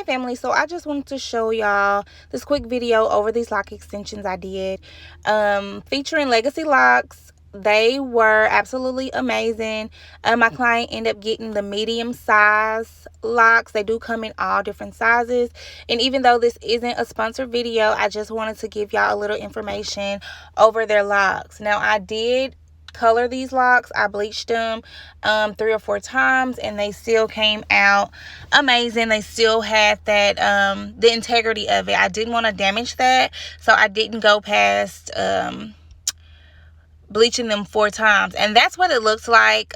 Hey family, so I just wanted to show y'all this quick video over these lock extensions I did featuring Legacy Locks. They were absolutely amazing. My client ended up getting the medium size locks. They do come in all different sizes, and even though this isn't a sponsored video, I just wanted to give y'all a little information over their locks. Now, I did color these locks. I bleached them 3 or 4 times, and they still came out amazing. They still had that the integrity of it. I didn't want to damage that, so I didn't go past bleaching them 4 times, and that's what it looks like.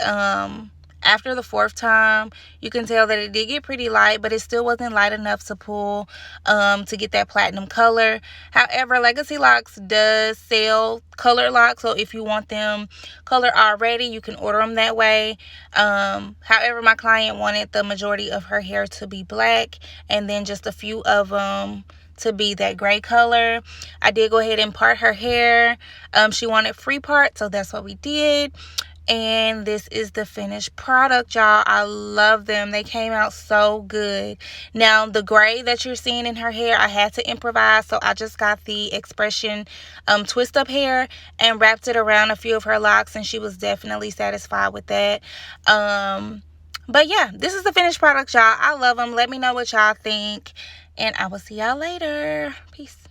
After the 4th time, you can tell that it did get pretty light, but it still wasn't light enough to pull to get that platinum color. However, Legacy Locks does sell color locks, so if you want them color already, you can order them that way. However, my client wanted the majority of her hair to be black, and then just a few of them to be that gray color. I did go ahead and part her hair. She wanted free part, so that's what we did. And this is the finished product, y'all. I love them. They came out so good. Now, the gray that you're seeing in her hair, I had to improvise, so I just got the Expression twist up hair and wrapped it around a few of her locks, and she was definitely satisfied with that. But yeah, this is the finished product, y'all. I love them. Let me know what y'all think, and I will see y'all later. Peace.